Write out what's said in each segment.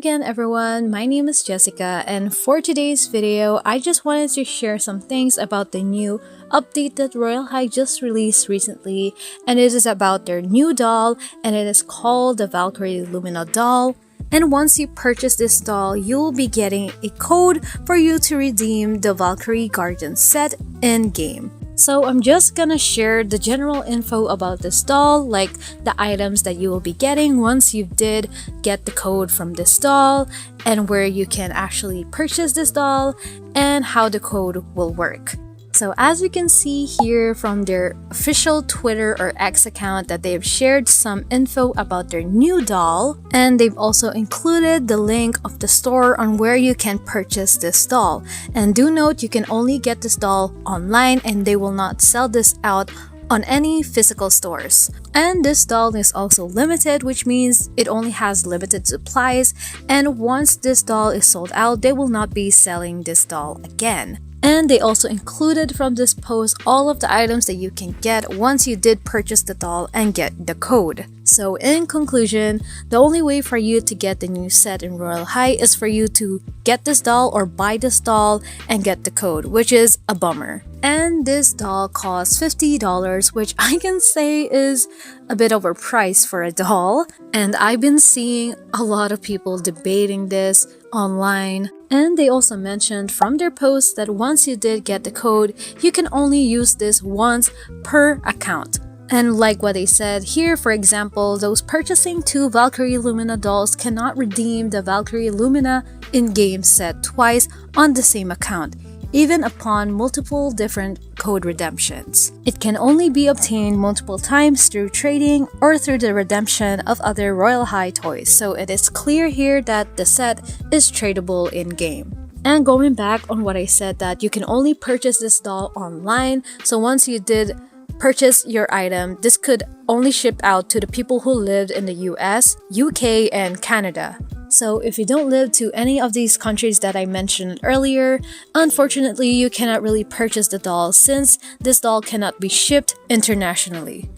again everyone, my name is Jessica, and for today's video, I just wanted to share some things about the new update that Royale High just released recently, and it is about their new doll, and it is called the VALKYRIE Lumina doll. And once you purchase this doll, you'll be getting a code for you to redeem the VALKYRIE Guardian set in-game. So I'm just gonna share the general info about this doll, like the items that you will be getting once you did get the code from this doll, and where you can actually purchase this doll, and how the code will work. So as you can see here from their official Twitter or X account that they've shared some info about their new doll, and they've also included the link of the store on where you can purchase this doll. And do note, you can only get this doll online and they will not sell this out on any physical stores. And this doll is also limited, which means it only has limited supplies, and once this doll is sold out, they will not be selling this doll again. And they also included from this post all of the items that you can get once you did purchase the doll and get the code. So in conclusion, the only way for you to get the new set in Royale High is for you to get this doll or buy this doll and get the code, which is a bummer. And this doll costs $50, which I can say is a bit overpriced for a doll. And I've been seeing a lot of people debating this online. And they also mentioned from their post that once you did get the code, you can only use this once per account. And like what they said here, for example, those purchasing two VALKYRIE Lumina dolls cannot redeem the VALKYRIE Lumina in-game set twice on the same account, even upon multiple different code redemptions. It can only be obtained multiple times through trading or through the redemption of other Royale High toys, so it is clear here that the set is tradable in-game. And going back on what I said, that you can only purchase this doll online, so once you did purchase your item, this could only ship out to the people who lived in the US, UK, and Canada. So if you don't live to any of these countries that I mentioned earlier, unfortunately you cannot really purchase the doll since this doll cannot be shipped internationally.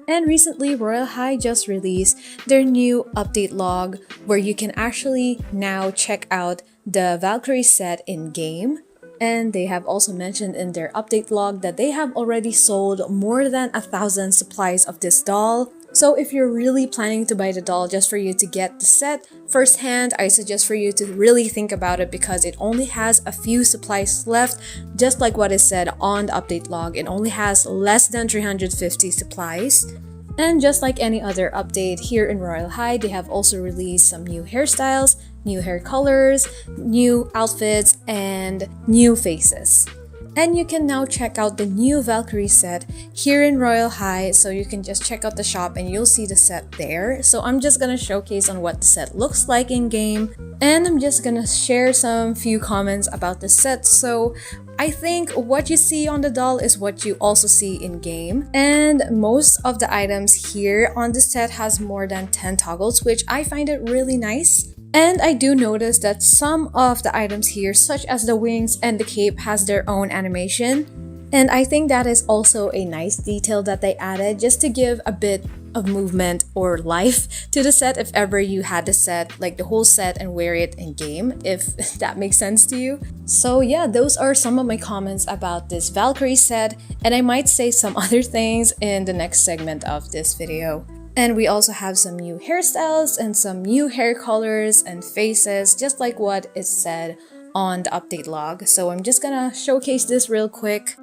And recently, Royale High just released their new update log where you can actually now check out the VALKYRIE set in-game. And they have also mentioned in their update log that they have already sold more than 1,000 supplies of this doll. So if you're really planning to buy the doll just for you to get the set firsthand, I suggest for you to really think about it because it only has a few supplies left. Just like what is said on the update log, it only has less than 350 supplies. And just like any other update here in Royale High, they have also released some new hairstyles, new hair colors, new outfits, and new faces. And you can now check out the new VALKYRIE set here in Royale High, so you can just check out the shop and you'll see the set there. So I'm just gonna showcase on what the set looks like in game, and I'm just gonna share some few comments about the set. So I think what you see on the doll is what you also see in game, and most of the items here on the set has more than 10 toggles, which I find it really nice. And I do notice that some of the items here, such as the wings and the cape, has their own animation. And I think that is also a nice detail that they added just to give a bit of movement or life to the set if ever you had the set, like the whole set, and wear it in game, if that makes sense to you. So yeah, those are some of my comments about this VALKYRIE set, and I might say some other things in the next segment of this video. And we also have some new hairstyles and some new hair colors and faces, just like what is said on the update log. So I'm just gonna showcase this real quick.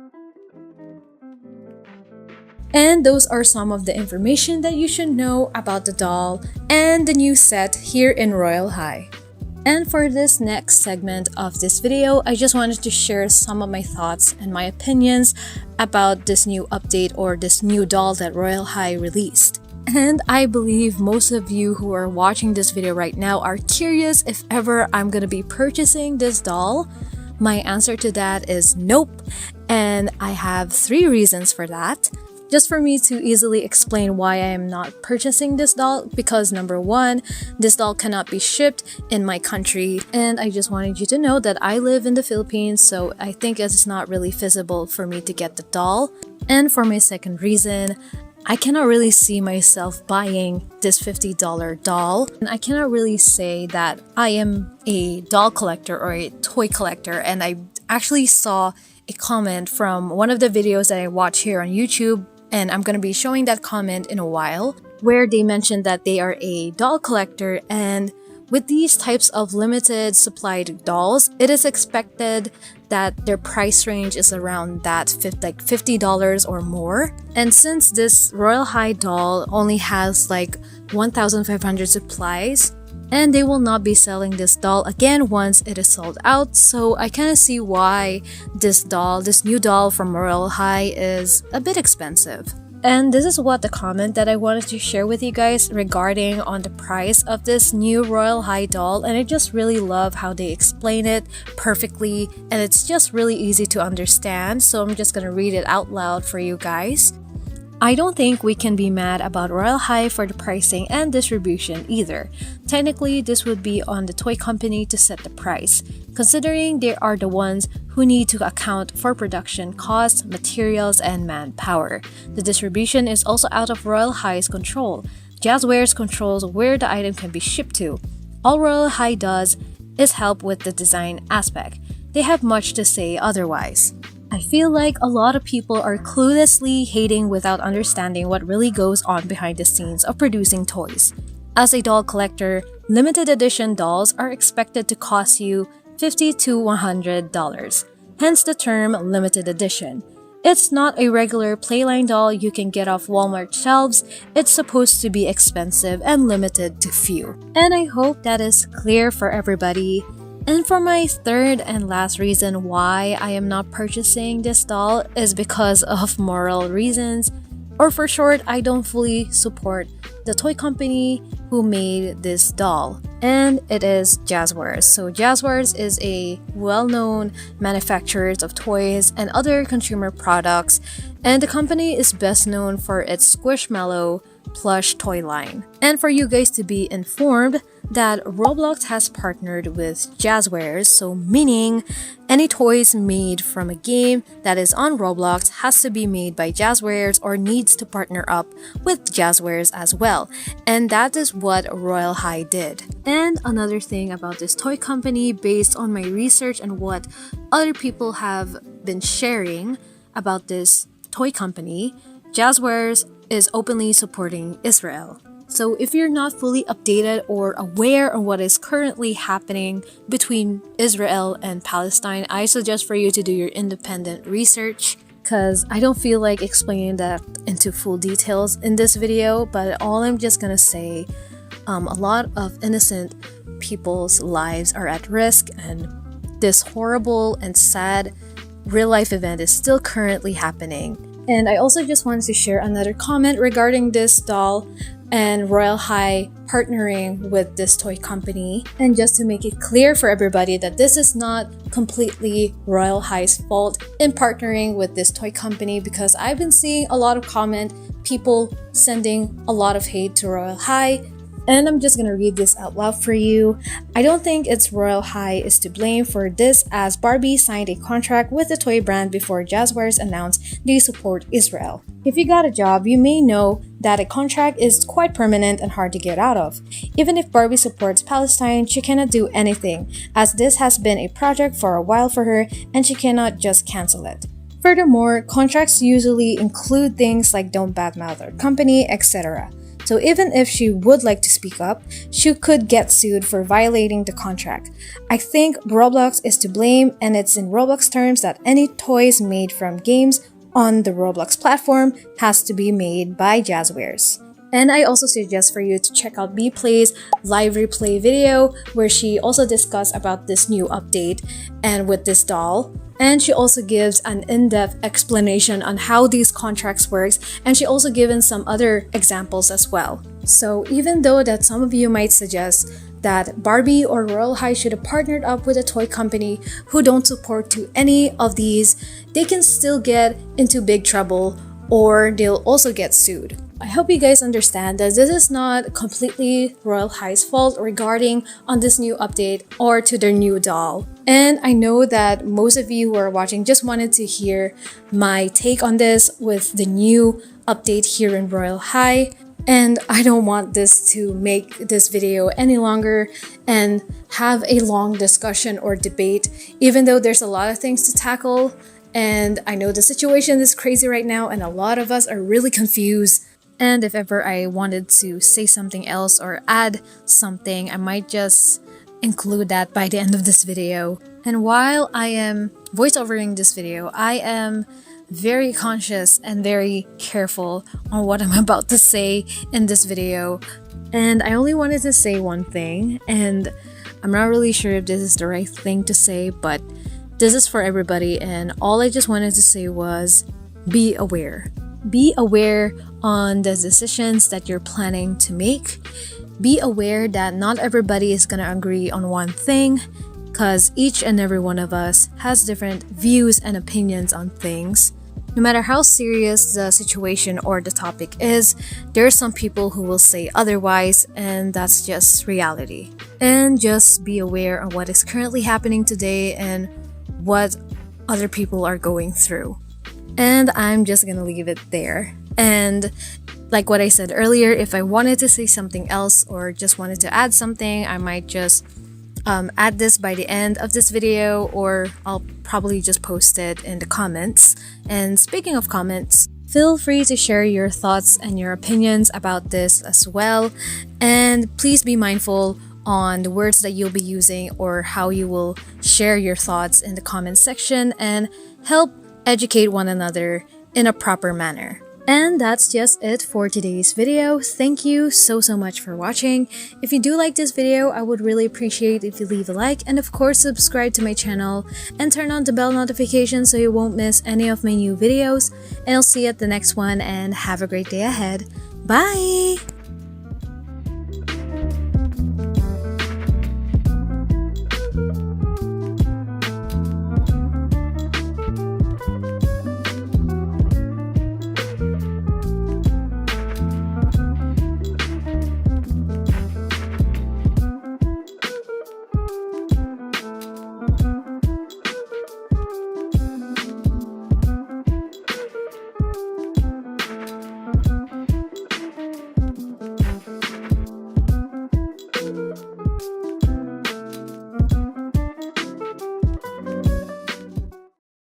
And those are some of the information that you should know about the doll and the new set here in Royale High. And for this next segment of this video, I just wanted to share some of my thoughts and my opinions about this new update or this new doll that Royale High released. And I believe most of you who are watching this video right now are curious if ever I'm gonna be purchasing this doll. My answer to that is nope, and I have 3 reasons for that. Just for me to easily explain why I am not purchasing this doll, because number 1, this doll cannot be shipped in my country, and I just wanted you to know that I live in the Philippines, so I think it's not really feasible for me to get the doll. And for my second reason, I cannot really see myself buying this $50 doll. And I cannot really say that I am a doll collector or a toy collector. And I actually saw a comment from one of the videos that I watch here on YouTube, and I'm going to be showing that comment in a while, where they mentioned that they are a doll collector, and with these types of limited supplied dolls, it is expected that their price range is around that $50 or more. And since this Royale High doll only has like 1,500 supplies, and they will not be selling this doll again once it is sold out, so I kind of see why this new doll from Royale High is a bit expensive. And this is what the comment that I wanted to share with you guys regarding on the price of this new Royale High doll, and I just really love how they explain it perfectly, and it's just really easy to understand, so I'm just gonna read it out loud for you guys. I don't think we can be mad about Royale High for the pricing and distribution either. Technically, this would be on the toy company to set the price, considering they are the ones who need to account for production costs, materials, and manpower. The distribution is also out of Royale High's control. Jazzwares controls where the item can be shipped to. All Royale High does is help with the design aspect. They have much to say otherwise. I feel like a lot of people are cluelessly hating without understanding what really goes on behind the scenes of producing toys. As a doll collector, limited edition dolls are expected to cost you $50 to $100, hence the term limited edition. It's not a regular playline doll you can get off Walmart shelves. It's supposed to be expensive and limited to few. And I hope that is clear for everybody. And for my third and last reason why I am not purchasing this doll is because of moral reasons, or for short, I don't fully support the toy company who made this doll, and it is Jazzwares. So Jazzwares is a well-known manufacturer of toys and other consumer products, and the company is best known for its Squishmallow plush toy line. And for you guys to be informed that Roblox has partnered with Jazzwares, so meaning any toys made from a game that is on Roblox has to be made by Jazzwares or needs to partner up with Jazzwares as well. And that is what Royale High did. And another thing about this toy company, based on my research and what other people have been sharing about this toy company, Jazzwares is openly supporting Israel. So if you're not fully updated or aware of what is currently happening between Israel and Palestine, I suggest for you to do your independent research, because I don't feel like explaining that into full details in this video, but all I'm just gonna say, a lot of innocent people's lives are at risk, and this horrible and sad real-life event is still currently happening. And I also just wanted to share another comment regarding this doll and Royale High partnering with this toy company. And just to make it clear for everybody that this is not completely Royale High's fault in partnering with this toy company, because I've been seeing a lot of people sending a lot of hate to Royale High. And I'm just gonna read this out loud for you. I don't think it's Royale High is to blame for this, as Barbie signed a contract with the toy brand before Jazzwares announced they support Israel. If you got a job, you may know that a contract is quite permanent and hard to get out of. Even if Barbie supports Palestine, she cannot do anything, as this has been a project for a while for her and she cannot just cancel it. Furthermore, contracts usually include things like don't badmouth our company, etc. So even if she would like to speak up, she could get sued for violating the contract. I think Roblox is to blame, and it's in Roblox terms that any toys made from games on the Roblox platform has to be made by Jazzwares. And I also suggest for you to check out B-Play's live replay video, where she also discussed about this new update and with this doll. And she also gives an in-depth explanation on how these contracts works, and she also given some other examples as well. So even though that some of you might suggest that Barbie or Royale High should have partnered up with a toy company who don't support to any of these, they can still get into big trouble or they'll also get sued. I hope you guys understand that this is not completely Royale High's fault regarding on this new update or to their new doll. And I know that most of you who are watching just wanted to hear my take on this with the new update here in Royale High. And I don't want this to make this video any longer and have a long discussion or debate, even though there's a lot of things to tackle. And I know the situation is crazy right now and a lot of us are really confused. And if ever I wanted to say something else or add something, I might just include that by the end of this video. And while I am voiceovering this video, I am very conscious and very careful on what I'm about to say in this video. And I only wanted to say one thing, and I'm not really sure if this is the right thing to say, but this is for everybody, and all I just wanted to say was be aware. Be aware on the decisions that you're planning to make. Be aware that not everybody is gonna agree on one thing, because each and every one of us has different views and opinions on things. No matter how serious the situation or the topic is, there are some people who will say otherwise, and that's just reality. And just be aware of what is currently happening today and what other people are going through. And I'm just gonna leave it there. And like what I said earlier, if I wanted to say something else or just wanted to add something, I might just add this by the end of this video, or I'll probably just post it in the comments. And speaking of comments, feel free to share your thoughts and your opinions about this as well. And please be mindful on the words that you'll be using or how you will share your thoughts in the comment section, and help educate one another in a proper manner. And that's just it for today's video. Thank you so much for watching. If you do like this video, I would really appreciate if you leave a like, and of course subscribe to my channel and turn on the bell notification so you won't miss any of my new videos. And I'll see you at the next one, and have a great day ahead. Bye!